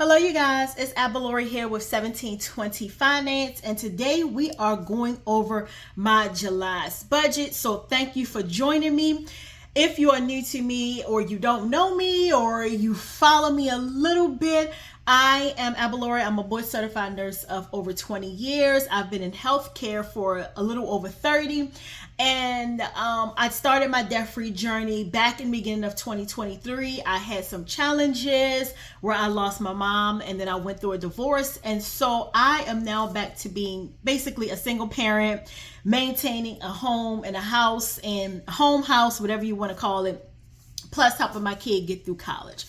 Hello you guys, it's Abalori here with 1720 Finance, and today we are going over my July's budget. So thank you for joining me. If you are new to me, or you don't know me, or you follow me a little bit, I am Abalori. I'm a board certified nurse of over 20 years. I've been in healthcare for a little over 30. And I started my debt-free journey back in the beginning of 2023. I had some challenges where I lost my mom and then I went through a divorce. And so I am now back to being basically a single parent, maintaining a home and a house and home house, whatever you want to call it, plus helping my kid get through college.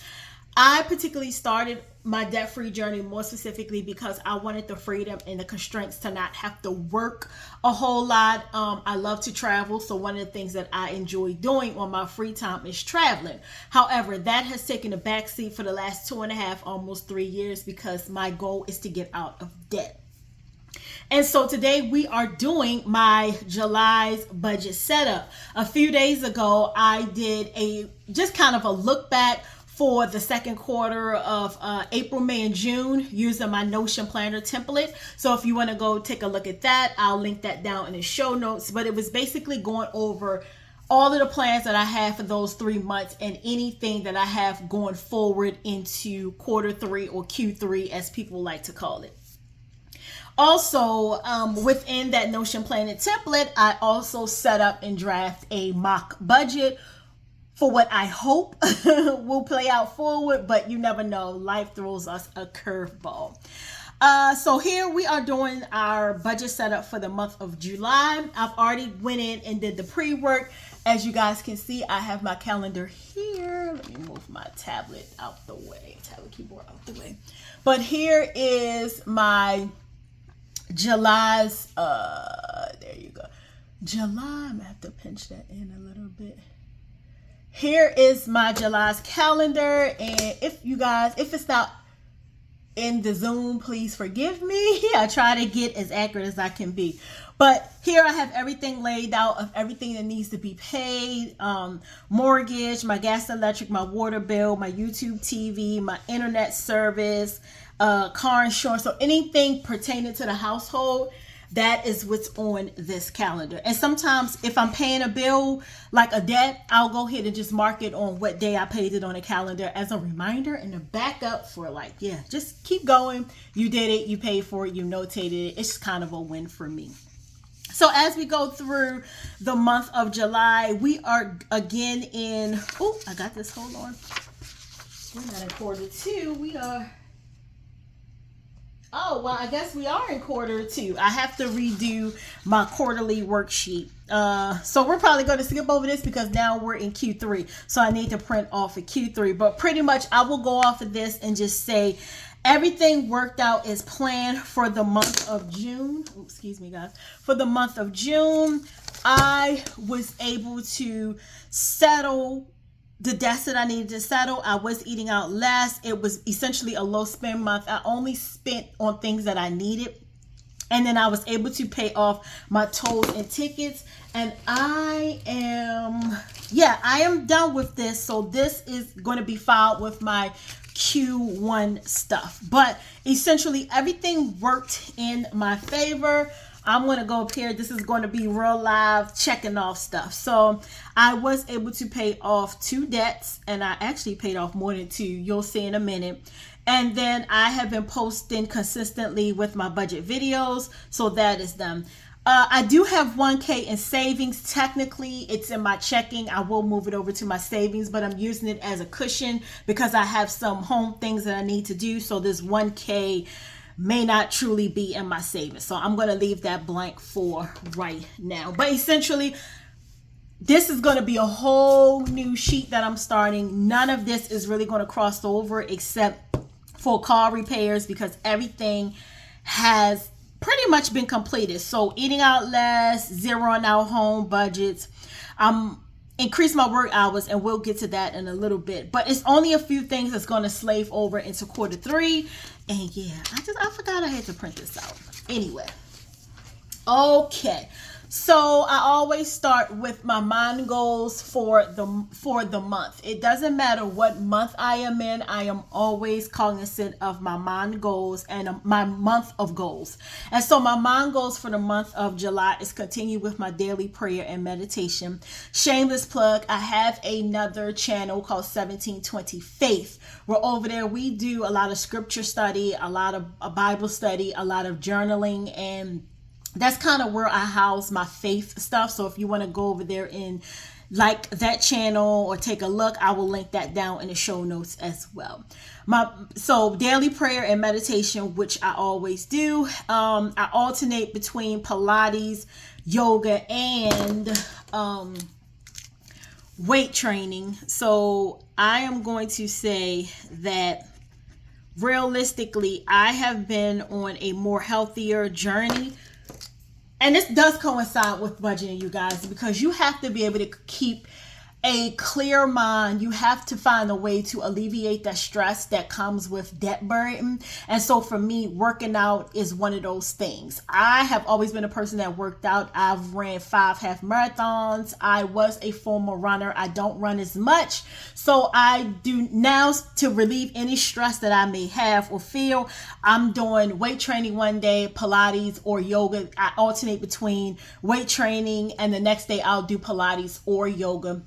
I particularly started my debt-free journey more specifically because I wanted the freedom and the constraints to not have to work a whole lot. I love to travel, so one of the things that I enjoy doing on my free time is traveling. However, that has taken a backseat for the last 2.5, almost 3 years, because my goal is to get out of debt. And so today we are doing my July's budget setup. A few days ago, I did just kind of a look back for the second quarter of April, May, and June using my Notion planner template. So if you want to go take a look at that, I'll link that down in the show notes. But it was basically going over all of the plans that I have for those 3 months and anything that I have going forward into quarter 3 or Q3, as people like to call it. Also, within that Notion planner template, I also set up and draft a mock budget for what I hope will play out forward, but you never know. Life throws us a curveball. So here we are doing our budget setup for the month of July. I've already went in and did the pre-work. As you guys can see, I have my calendar here. Let me move my tablet out the way, tablet keyboard out the way. But here is my July's, there you go. July, I'm gonna have to pinch that in a little bit. Here is my July's calendar, and if it's not in the Zoom, please forgive me. I try to get as accurate as I can be. But here I have everything laid out of everything that needs to be paid. Mortgage, my gas, electric, my water bill, my YouTube TV, my internet service, car insurance. So anything pertaining to the household, that is what's on this calendar. And sometimes if I'm paying a bill, like a debt, I'll go ahead and just mark it on what day I paid it on the calendar as a reminder and a backup for just keep going. You did it, you paid for it, you notated it. It's kind of a win for me. So as we go through the month of July, we are again in, I got this, hold on. We're not in quarter 2, we are. Oh, well, I guess we are in quarter 2. I have to redo my quarterly worksheet. So we're probably going to skip over this because now we're in Q3. So I need to print off a Q3. But pretty much I will go off of this and just say everything worked out as planned for the month of June. Ooh, excuse me, guys. For the month of June, I was able to settle the debts that I needed to settle. I was eating out less. It was essentially a low spend month. I only spent on things that I needed. And then I was able to pay off my tolls and tickets. And I am done with this. So this is going to be filed with my Q1 stuff. But essentially everything worked in my favor. I'm going to go up here. This is going to be real live checking off stuff. So I was able to pay off 2 debts, and I actually paid off more than 2. You'll see in a minute. And then I have been posting consistently with my budget videos. So that is done. I do have $1K in savings. Technically, it's in my checking. I will move it over to my savings, but I'm using it as a cushion because I have some home things that I need to do. So this $1K may not truly be in my savings. So I'm going to leave that blank for right now. But essentially, this is going to be a whole new sheet that I'm starting. None of this is really going to cross over except for car repairs because everything has pretty much been completed. So eating out less, zeroing out home budgets, increase my work hours, and we'll get to that in a little bit. But it's only a few things that's going to slave over into quarter 3. And yeah, I forgot I had to print this out. Anyway, okay. So I always start with my mind goals for the month. It doesn't matter what month I am in. I am always cognizant of my mind goals and my month of goals. And so my mind goals for the month of July is continue with my daily prayer and meditation. Shameless plug, I have another channel called 1720 Faith. Where over there we do a lot of scripture study, a lot of a Bible study, a lot of journaling, and that's kind of where I house my faith stuff. So if you want to go over there and like that channel or take a look, I will link that down in the show notes as well. So daily prayer and meditation, which I always do. I alternate between Pilates, yoga, and weight training. So I am going to say that realistically, I have been on a more healthier journey. And this does coincide with budgeting, you guys, because you have to be able to keep a clear mind. You have to find a way to alleviate that stress that comes with debt burden. And so for me, working out is one of those things. I have always been a person that worked out. I've ran 5 half marathons. I was a former runner. I don't run as much. So I do now, to relieve any stress that I may have or feel, I'm doing weight training one day, Pilates or yoga. I alternate between weight training, and the next day I'll do Pilates or yoga.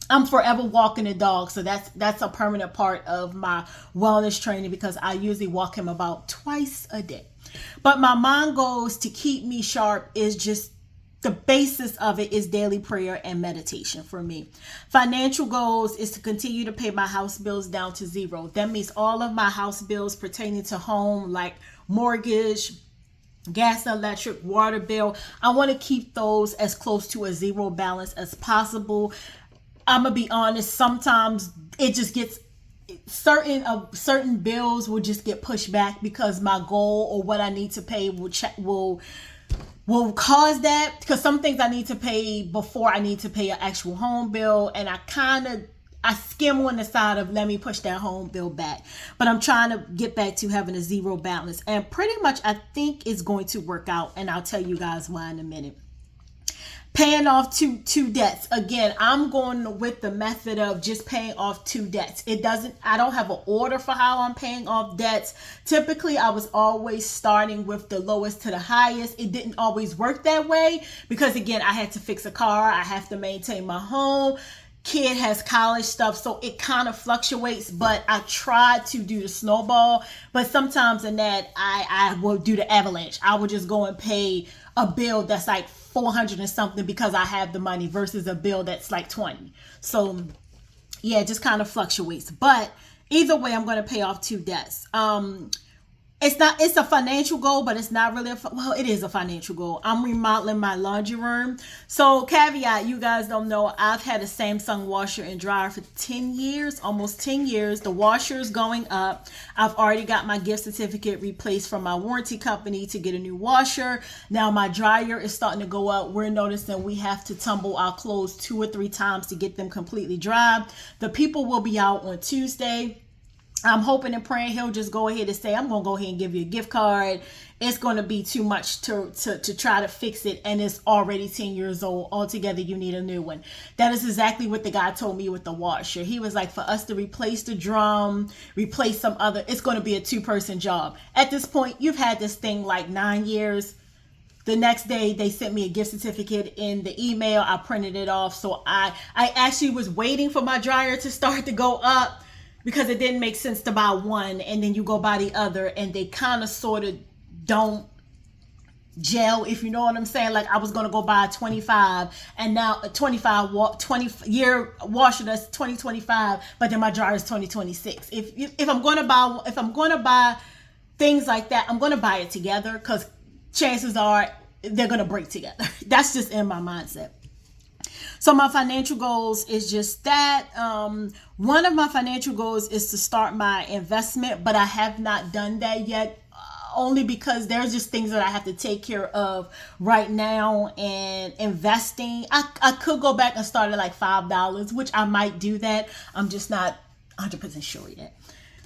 I'm forever walking the dog, so that's a permanent part of my wellness training, because I usually walk him about twice a day. But my mind goals to keep me sharp is just the basis of it is daily prayer and meditation for me. Financial goals is to continue to pay my house bills down to 0. That means all of my house bills pertaining to home, like mortgage, gas, electric, water bill. I want to keep those as close to a 0 balance as possible. I'm gonna be honest, sometimes it just gets certain bills will just get pushed back because my goal or what I need to pay will cause that, because some things I need to pay before I need to pay an actual home bill, and I skim on the side of let me push that home bill back. But I'm trying to get back to having a 0 balance, and pretty much I think it's going to work out, and I'll tell you guys why in a minute. Paying off two debts. Again, I'm going with the method of just paying off 2 debts. I don't have an order for how I'm paying off debts. Typically, I was always starting with the lowest to the highest. It didn't always work that way because, again, I had to fix a car. I have to maintain my home. Kid has college stuff, so it kind of fluctuates, but I try to do the snowball. But sometimes in that, I will do the avalanche. I will just go and pay a bill that's like 400 and something because I have the money versus a bill that's like 20. So yeah, it just kind of fluctuates. But either way, I'm going to pay off 2 debts. It's a financial goal, but it's not really it is a financial goal. I'm remodeling my laundry room. So caveat, you guys don't know, I've had a Samsung washer and dryer for 10 years, almost 10 years. The washer is going up. I've already got my gift certificate replaced from my warranty company to get a new washer. Now my dryer is starting to go up. We're noticing we have to tumble our clothes 2 or 3 times to get them completely dry. The people will be out on Tuesday. I'm hoping and praying he'll just go ahead and say, I'm going to go ahead and give you a gift card. It's going to be too much to try to fix it, and it's already 10 years old. Altogether, you need a new one. That is exactly what the guy told me with the washer. He was like, for us to replace the drum, replace some other, it's going to be a 2-person job. At this point, you've had this thing like 9 years. The next day, they sent me a gift certificate in the email. I printed it off. So I actually was waiting for my dryer to start to go up, because it didn't make sense to buy one and then you go buy the other, and they kind of sort of don't gel, if you know what I'm saying. Like I was going to go buy a 25 and now a 20 year washer that's 2025, but then my dryer is 2026. If I'm going to buy things like that, I'm going to buy it together, because chances are they're going to break together. That's just in my mindset. So my financial goals is just that. One of my financial goals is to start my investment, but I have not done that yet, only because there's just things that I have to take care of right now. And investing, I could go back and start at like $5, which I might do that. I'm just not 100% sure yet.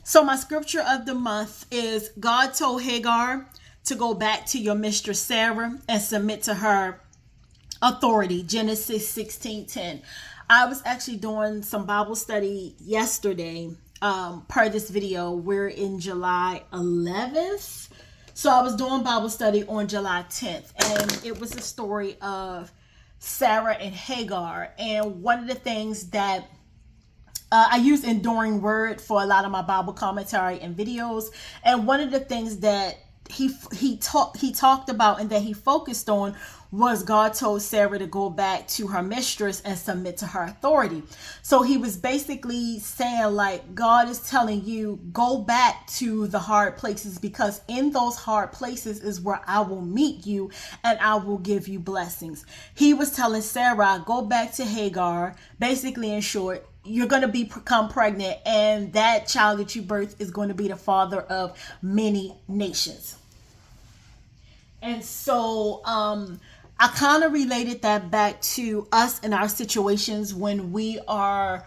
So my scripture of the month is, God told Hagar to go back to your mistress Sarah and submit to her authority, Genesis 16:10. I was actually doing some Bible study yesterday, per this video. We're in July 11th. So I was doing Bible study on July 10th, and it was a story of Sarah and Hagar. And one of the things that I use enduring word for a lot of my Bible commentary and videos. And one of the things that he talked about and that he focused on was God told Sarah to go back to her mistress and submit to her authority. So he was basically saying, like, God is telling you, go back to the hard places, because in those hard places is where I will meet you and I will give you blessings. He was telling Sarah, go back to Hagar. Basically, in short, you're going to become pregnant, and that child that you birth is going to be the father of many nations. And so I kind of related that back to us in our situations when we are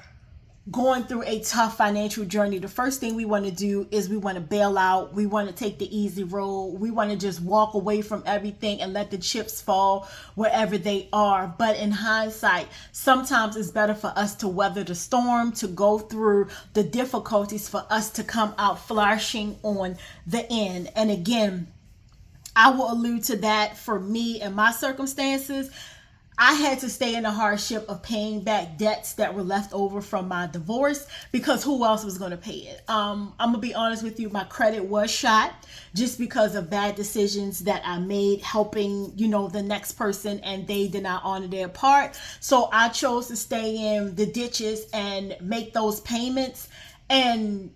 going through a tough financial journey. The first thing we want to do is we want to bail out. We want to take the easy road. We want to just walk away from everything and let the chips fall wherever they are. But in hindsight, sometimes it's better for us to weather the storm, to go through the difficulties, for us to come out flourishing on the end. And again, I will allude to that for me and my circumstances. I had to stay in the hardship of paying back debts that were left over from my divorce, because who else was going to pay it? I'm going to be honest with you. My credit was shot just because of bad decisions that I made helping, the next person, and they did not honor their part. So I chose to stay in the ditches and make those payments. And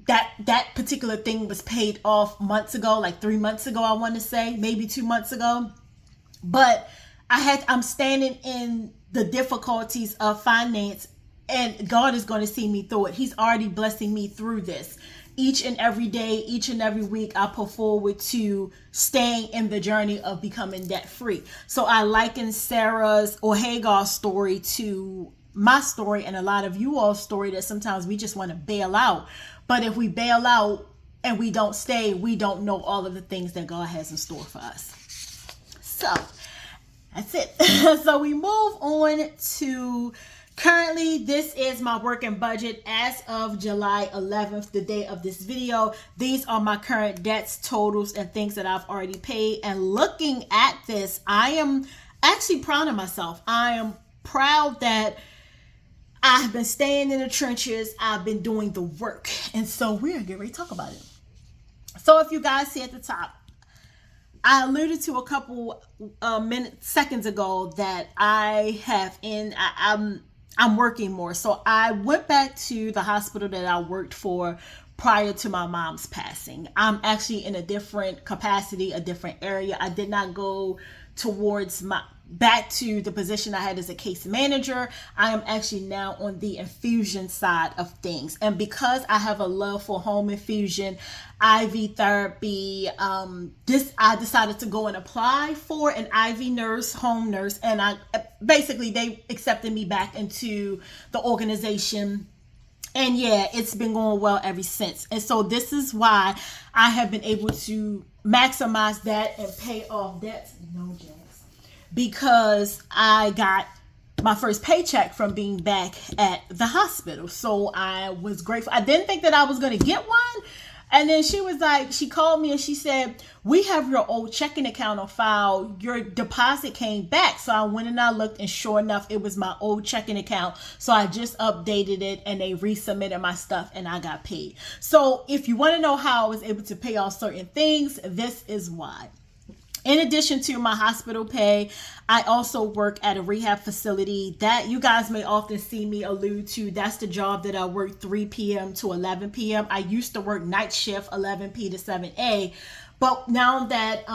that particular thing was paid off months ago, like 3 months ago, I want to say, maybe 2 months ago. But I'm standing in the difficulties of finance, and God is going to see me through it. He's already blessing me through this. Each and every day, each and every week, I put forward to staying in the journey of becoming debt free. So I liken Sarah's or Hagar's story to my story, and a lot of you all's story, that sometimes we just want to bail out. But if we bail out and we don't stay, we don't know all of the things that God has in store for us. So that's it. So we move on to currently, this is my working budget as of July 11th, the day of this video. These are my current debts, totals, and things that I've already paid. And looking at this, I am actually proud of myself. I am proud that I've been staying in the trenches. I've been doing the work. And so we're going to get ready to talk about it. So if you guys see at the top, I alluded to a couple seconds ago that I'm working more. So I went back to the hospital that I worked for prior to my mom's passing. I'm actually in a different capacity, a different area. I did not go towards back to the position I had as a case manager. I am actually now on the infusion side of things. And because I have a love for home infusion, IV therapy, I decided to go and apply for an IV nurse, home nurse, and they accepted me back into the organization. And yeah, it's been going well ever since. And so this is why I have been able to maximize that and pay off debts. No jazz. Because I got my first paycheck from being back at the hospital. So I was grateful. I didn't think that I was going to get one. And then she called me and she said, we have your old checking account on file. Your deposit came back. So I went and I looked, and sure enough, it was my old checking account. So I just updated it and they resubmitted my stuff and I got paid. So if you want to know how I was able to pay off certain things, this is why. In addition to my hospital pay, I also work at a rehab facility that you guys may often see me allude to. That's the job that I work 3 p.m. to 11 p.m. I used to work night shift 11 p to 7 a. But now that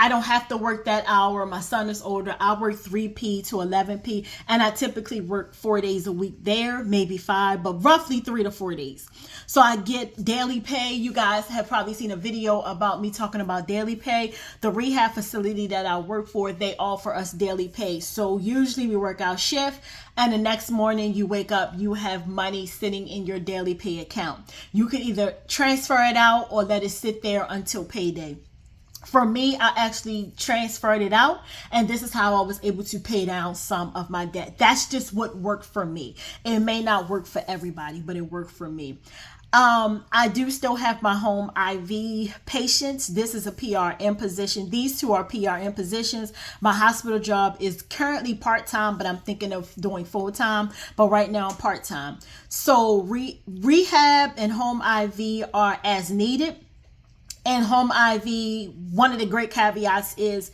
I don't have to work that hour, my son is older, I work 3 p to 11 p. And I typically work 4 days a week there, maybe 5, but roughly 3 to 4 days. So I get daily pay. You guys have probably seen a video about me talking about daily pay. The rehab facility that I work for, they offer us daily pay. So usually we work our shift, and the next morning you wake up, you have money sitting in your daily pay account. You can either transfer it out or let it sit there until payday. For me, I actually transferred it out, and this is how I was able to pay down some of my debt. That's just what worked for me. It may not work for everybody, but it worked for me. I do still have my home IV patients. This is a PRN position. These two are PRN positions. My hospital job is currently part-time, but I'm thinking of doing full-time. But right now I'm part-time. So rehab and home IV are as needed. And home IV, one of the great caveats is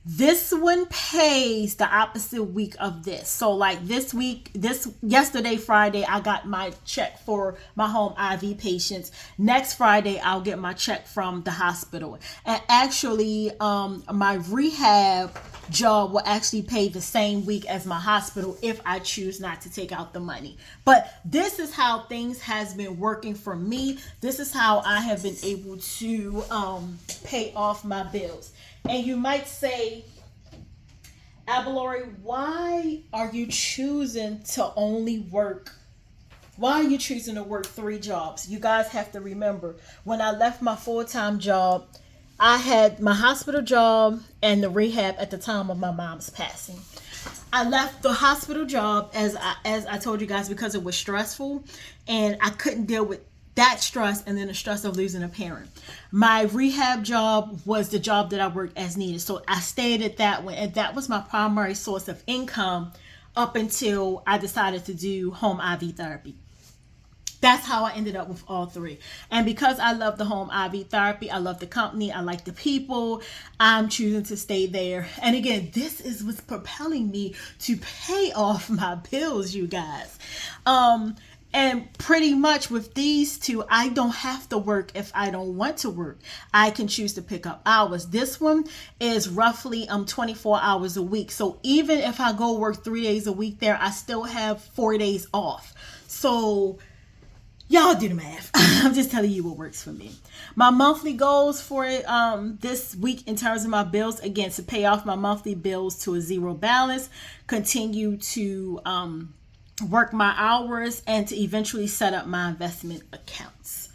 this one pays the opposite week of this. So like yesterday, Friday, I got my check for my home IV patients. Next Friday, I'll get my check from the hospital. And actually, my rehab job will actually pay the same week as my hospital if I choose not to take out the money. But this is how things has been working for me. This is how I have been able to pay off my bills. And you might say, Abalori, why are you choosing to only work? Why are you choosing to work 3 jobs? You guys have to remember, when I left my full-time job, I had my hospital job and the rehab at the time of my mom's passing. I left the hospital job, as I told you guys, because it was stressful and I couldn't deal with that stress and then the stress of losing a parent. My rehab job was the job that I worked as needed. So I stayed at that one, and that was my primary source of income up until I decided to do home IV therapy. That's how I ended up with all 3. And because I love the home IV therapy, I love the company, I like the people, I'm choosing to stay there. And again, this is what's propelling me to pay off my bills, you guys. And pretty much with these 2, I don't have to work if I don't want to work. I can choose to pick up hours. This one is roughly 24 hours a week. So even if I go work 3 days a week there, I still have 4 days off. So y'all do the math. I'm just telling you what works for me. My monthly goals for this week in terms of my bills, again, to pay off my monthly bills to a 0 balance, continue to work my hours, and to eventually set up my investment accounts.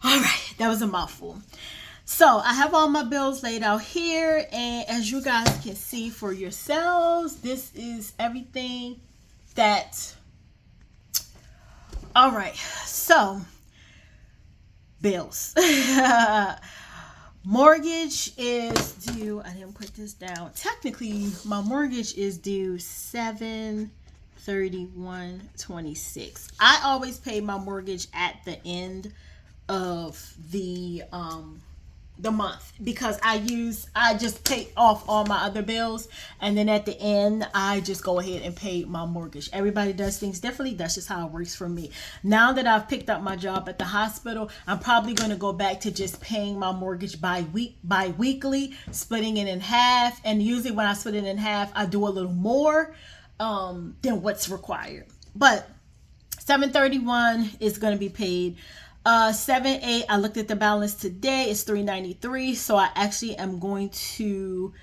All right, that was a mouthful. So I have all my bills laid out here, and as you guys can see for yourselves, this is everything that... All right, so bills. Mortgage is due, I didn't put this down. Technically, my mortgage is due 7/31/26. I always pay my mortgage at the end of the month, because I just pay off all my other bills, and then at the end I just go ahead and pay my mortgage. Everybody does things differently. That's just how it works for me. Now that I've picked up my job at the hospital, I'm probably going to go back to just paying my mortgage bi-weekly, splitting it in half. And usually when I split it in half, I do a little more than what's required. But 7/31 is going to be paid. 7/8, I looked at the balance today, it's $393. So I actually am going to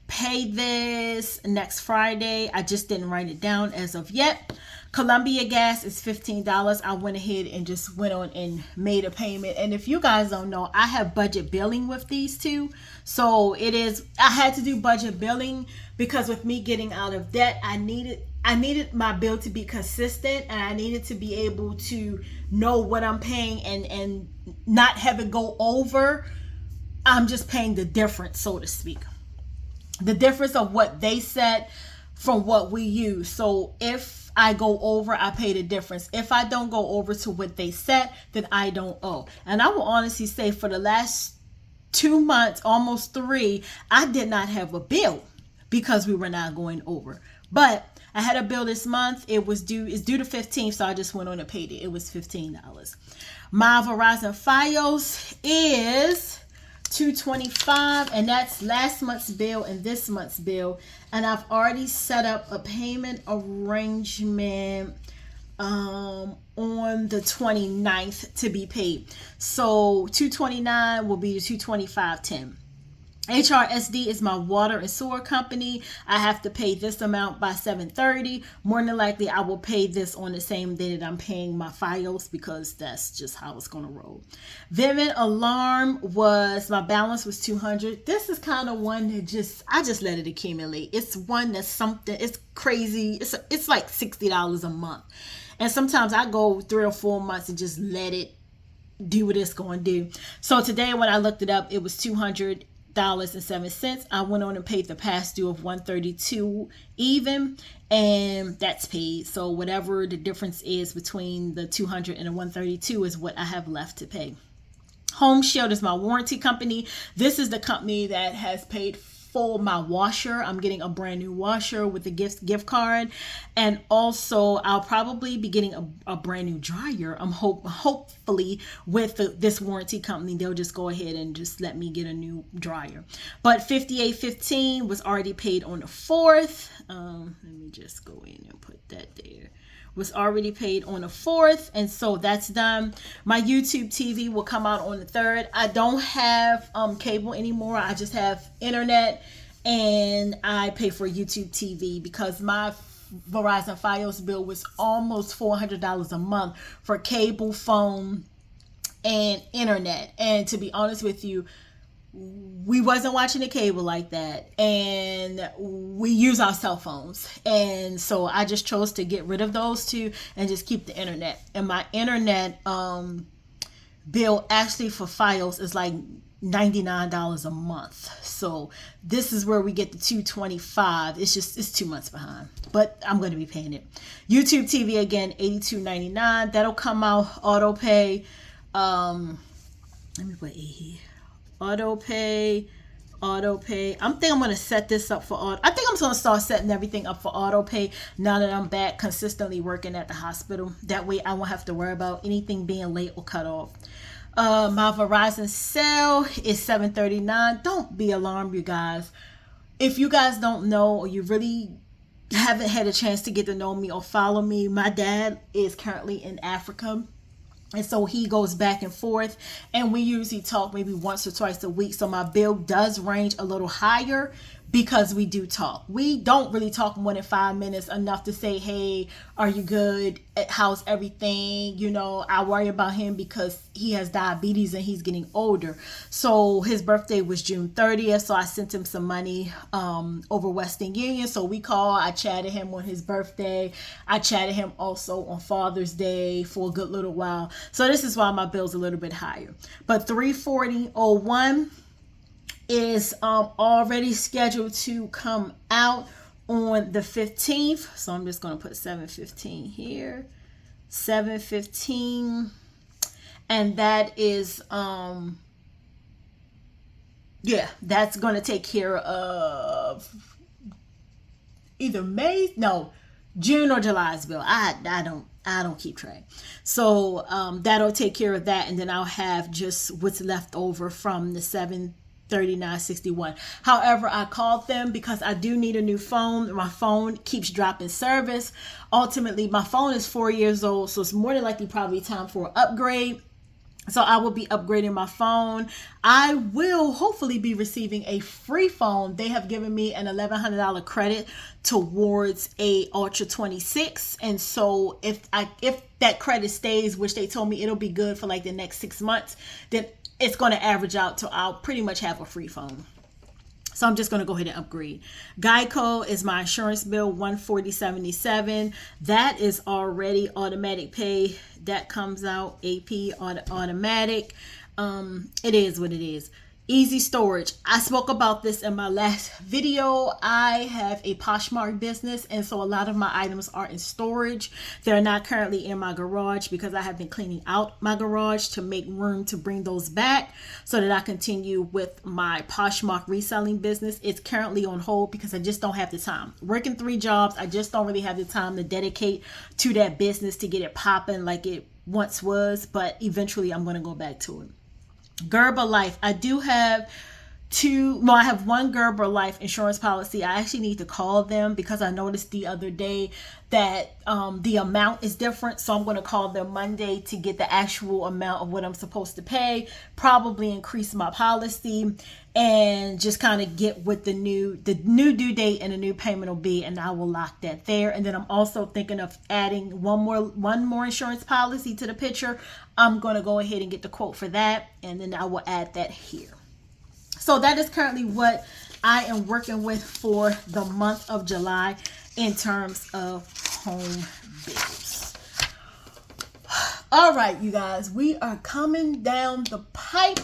pay this next Friday. I just didn't write it down as of yet. Columbia Gas is $15. I went ahead and just went on and made a payment. And if you guys don't know, I have budget billing with these 2. So I had to do budget billing because with me getting out of debt, I needed my bill to be consistent, and I needed to be able to know what I'm paying and not have it go over. I'm just paying the difference, so to speak. The difference of what they set from what we use. So if I go over, I pay the difference. If I don't go over to what they set, then I don't owe. And I will honestly say for the last 2 months, almost 3, I did not have a bill because we were not going over. But I had a bill this month. It's due the 15th, so I just went on and paid it. It was $15. My Verizon Fios is $225, and that's last month's bill and this month's bill. And I've already set up a payment arrangement on the 29th to be paid. So $229 will be $225.10. HRSD is my water and sewer company. I have to pay this amount by 7:30. More than likely, I will pay this on the same day that I'm paying my FiOS because that's just how it's going to roll. Vivint Alarm my balance was 200. This is kind of one that I just let it accumulate. It's one that's something, it's crazy. It's like $60 a month. And sometimes I go 3 or 4 months and just let it do what it's going to do. So today when I looked it up, it was $200.07. I went on and paid the past due of $132 even, and that's paid. So whatever the difference is between the $200 and the $132 is what I have left to pay. Home Shield is my warranty company. This is the company that has paid for my washer. I'm getting a brand new washer with a gift card, and also I'll probably be getting a brand new dryer. I'm hopefully with this warranty company, they'll just go ahead and just let me get a new dryer. But $58.15 was already paid on the 4th. Let me just go in and put that there. Was already paid on the 4th, and so that's done. My YouTube TV will come out on the 3rd. I don't have cable anymore. I just have internet, and I pay for YouTube TV because my Verizon FiOS bill was almost $400 a month for cable, phone, and internet. And to be honest with you, we wasn't watching the cable like that, and we use our cell phones, and so I just chose to get rid of those two and just keep the internet. And my internet bill actually for FiOS is like $99 a month. So this is where we get the $225. It's 2 months behind, but I'm going to be paying it. YouTube TV again, $82.99. That'll come out auto pay. Let me put A here. Auto pay. I think I'm going to set this up for I think I'm going to start setting everything up for auto pay now that I'm back consistently working at the hospital. That way I won't have to worry about anything being late or cut off. My Verizon sale is $7.39. Don't be alarmed, you guys. If you guys don't know, or you really haven't had a chance to get to know me or follow me, my dad is currently in Africa. And so he goes back and forth, and we usually talk maybe once or twice a week. So my bill does range a little higher because we do talk. We don't really talk more than 5 minutes, enough to say, hey, are you good? How's everything? You know, I worry about him because he has diabetes and he's getting older. So his birthday was June 30th. So I sent him some money over Western Union. So we called. I chatted him on his birthday. I chatted him also on Father's Day for a good little while. So this is why my bill's a little bit higher. But $340.01 is already scheduled to come out on the 15th. So I'm just going to put 7/15 here. 7/15. And that is that's going to take care of either June or July's bill. I don't keep track. So that'll take care of that, and then I'll have just what's left over from the $739.61. However, I called them because I do need a new phone. My phone keeps dropping service. Ultimately, my phone is 4 years old, so it's more than likely probably time for an upgrade. So I will be upgrading my phone. I will hopefully be receiving a free phone. They have given me an $1,100 credit towards a Ultra 26. And so if that credit stays, which they told me it'll be good for like the next 6 months, then it's going to average out to I'll pretty much have a free phone. So I'm just going to go ahead and upgrade. Geico is my insurance bill, $140.77. That is already automatic pay. That comes out AP automatic. It is what it is. Easy storage. I spoke about this in my last video. I have a Poshmark business, and so a lot of my items are in storage. They're not currently in my garage because I have been cleaning out my garage to make room to bring those back so that I continue with my Poshmark reselling business. It's currently on hold because I just don't have the time. Working 3 jobs, I just don't really have the time to dedicate to that business to get it popping like it once was, but eventually I'm going to go back to it. Gerber Life. I do have I have one Gerber life insurance policy. I actually need to call them because I noticed the other day that the amount is different. So I'm going to call them Monday to get the actual amount of what I'm supposed to pay, probably increase my policy, and just kind of get what the new due date and the new payment will be, and I will lock that there. And then I'm also thinking of adding one more insurance policy to the picture. I'm going to go ahead and get the quote for that, and then I will add that here. So that is currently what I am working with for the month of July in terms of home bills. All right, you guys, we are coming down the pipe.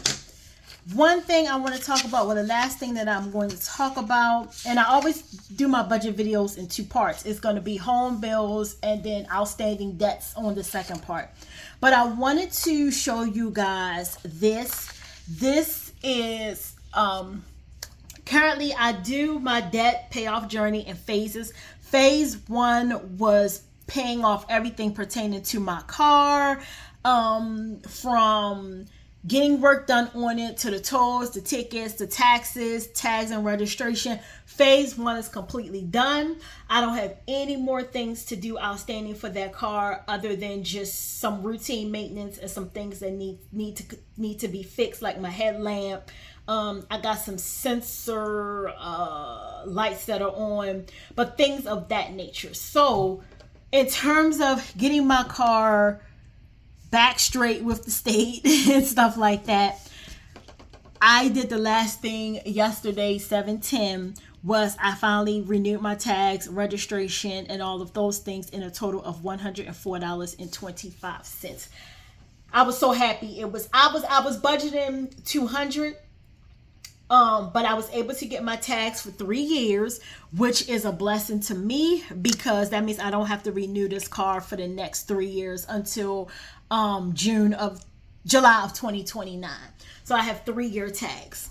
One thing I want to talk about, well, the last thing that I'm going to talk about, and I always do my budget videos in two parts. It's going to be home bills and then outstanding debts on the second part. But I wanted to show you guys this. This is currently I do my debt payoff journey in phases. Phase 1 was paying off everything pertaining to my car, from getting work done on it to the tolls, the tickets, the taxes, tags and registration. Phase 1 is completely done. I don't have any more things to do outstanding for that car other than just some routine maintenance and some things that need to be fixed, like my headlamp. I got some sensor lights that are on, but things of that nature. So in terms of getting my car back straight with the state and stuff like that, I did the last thing yesterday, 7/10, was I finally renewed my tags, registration, and all of those things in a total of $104.25. I was so happy. I was budgeting $200. But I was able to get my tags for 3 years, which is a blessing to me because that means I don't have to renew this car for the next 3 years until July of 2029. So I have 3-year tags.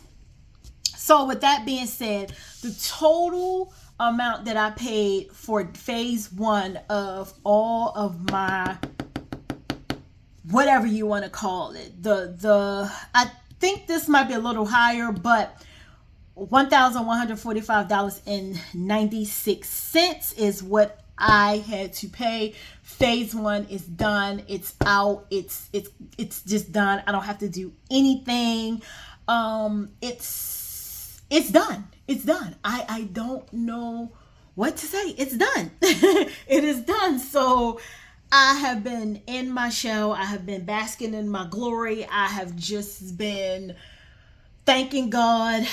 So with that being said, the total amount that I paid for phase 1 of all of my, whatever you want to call it, I think this might be a little higher, but $1,145.96 is what I had to pay. Phase 1 is done. It's out. It's just done. I don't have to do anything. It's done. It's done. I don't know what to say. It's done. It is done. So I have been in my shell. I have been basking in my glory. I have just been thanking God.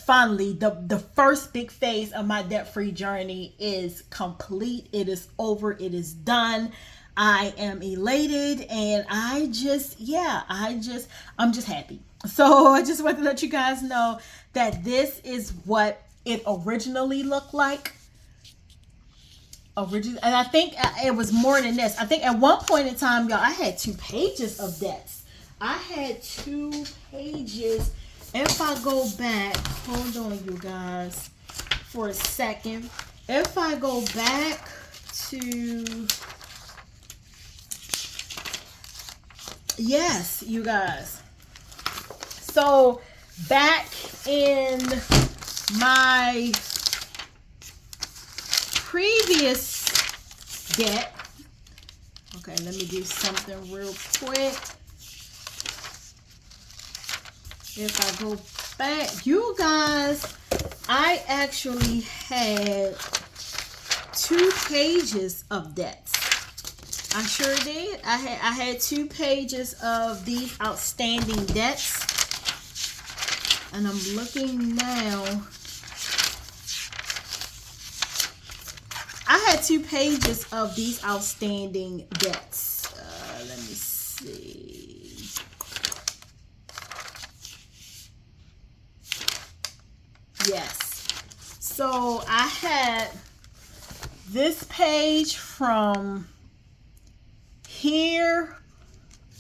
Finally, the first big phase of my debt-free journey is complete. It is over. It is done. I am elated, and I'm just happy. So I just want to let you guys know that this is what it originally looked like. And I think it was more than this. I think at one point in time, y'all, I had 2 pages of debts. I had 2 pages. If I go back, hold on, you guys, for a second. If I go back to, yes, you guys. So back in my previous debt, okay, let me do something real quick. If I go back, you guys, I actually had 2 pages of debts. I sure did. I had 2 pages of these outstanding debts. And I'm looking now. I had 2 pages of these outstanding debts. Let me see. Yes. So I had this page from here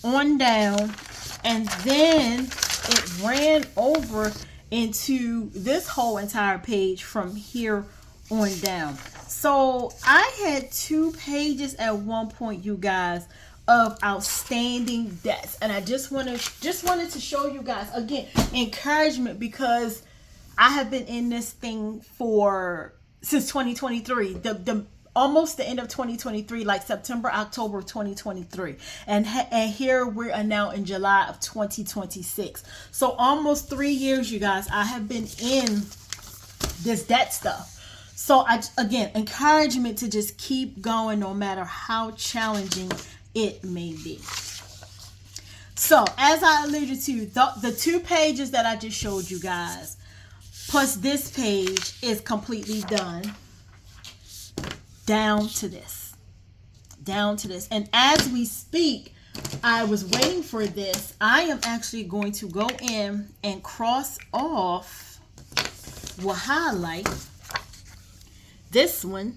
on down, and then it ran over into this whole entire page from here on down. So I had 2 pages at one point, you guys, of outstanding debts. And I just wanted to show you guys again encouragement, because I have been in this thing since 2023, the almost the end of 2023, like September, October of 2023, and here we are now in July of 2026. So almost 3 years, you guys, I have been in this debt stuff. So again, encouragement to just keep going no matter how challenging it may be. So as I alluded to, the 2 pages that I just showed you guys, plus this page, is completely done down to this. And as we speak, I was waiting for this. I am actually going to go in and cross off, will highlight this one,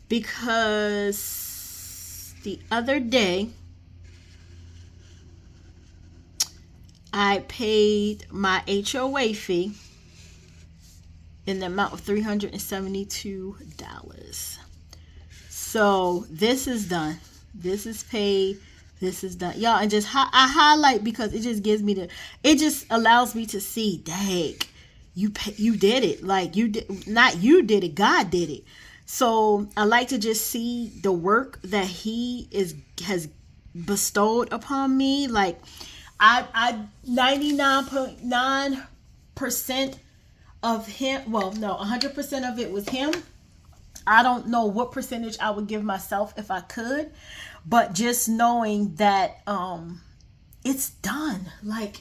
because the other day I paid my HOA fee in the amount of $372. So this is done. This is paid. This is done, y'all. And just I highlight because it just gives me it just allows me to see, dang, you did it. Like, you did, not you did it, God did it. So I like to just see the work that He has bestowed upon me. Like, I 99.9% of Him. Well, no, 100% of it was Him. I don't know what percentage I would give myself if I could, but just knowing that it's done. Like,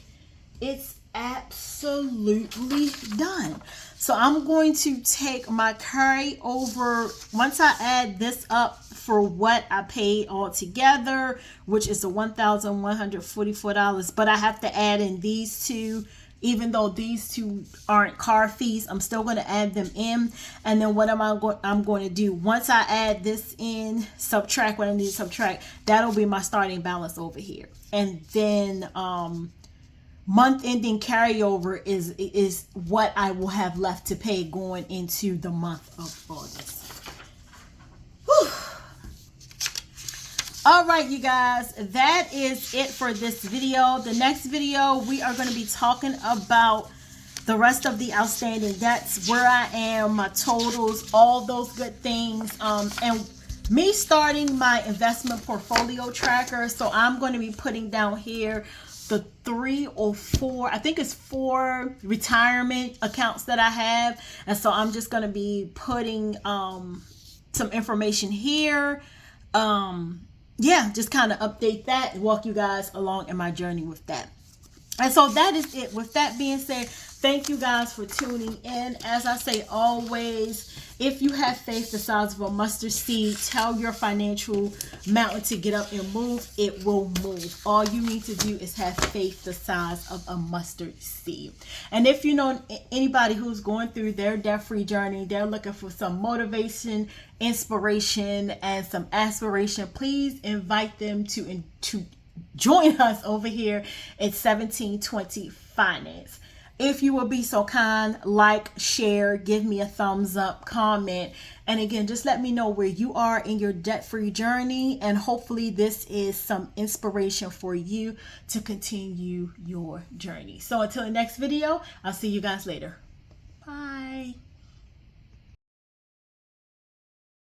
it's absolutely done. So I'm going to take my carry over, once I add this up for what I paid all together, which is the $1,144, but I have to add in these 2. Even though these 2 aren't car fees, I'm still going to add them in. And then what I'm going to do, once I add this in, subtract what I need to subtract, that'll be my starting balance over here. And then month ending carryover is what I will have left to pay going into the month of August. Whew. All right, you guys, that is it for this video. The next video, we are going to be talking about the rest of the outstanding debts, where I am, my totals, all those good things, and me starting my investment portfolio tracker. So I'm going to be putting down here the 3 or 4, I think it's 4 retirement accounts that I have. And so I'm just going to be putting some information here. Yeah, just kind of update that and walk you guys along in my journey with that. And so that is it. With that being said, thank you guys for tuning in. As I say always, if you have faith the size of a mustard seed, tell your financial mountain to get up and move. It will move. All you need to do is have faith the size of a mustard seed. And if you know anybody who's going through their debt-free journey, they're looking for some motivation, inspiration, and some aspiration, please invite them to join us over here at 1720 Finance. If you will be so kind, like, share, give me a thumbs up, comment, and again, just let me know where you are in your debt-free journey, and hopefully this is some inspiration for you to continue your journey. So until the next video, I'll see you guys later. Bye.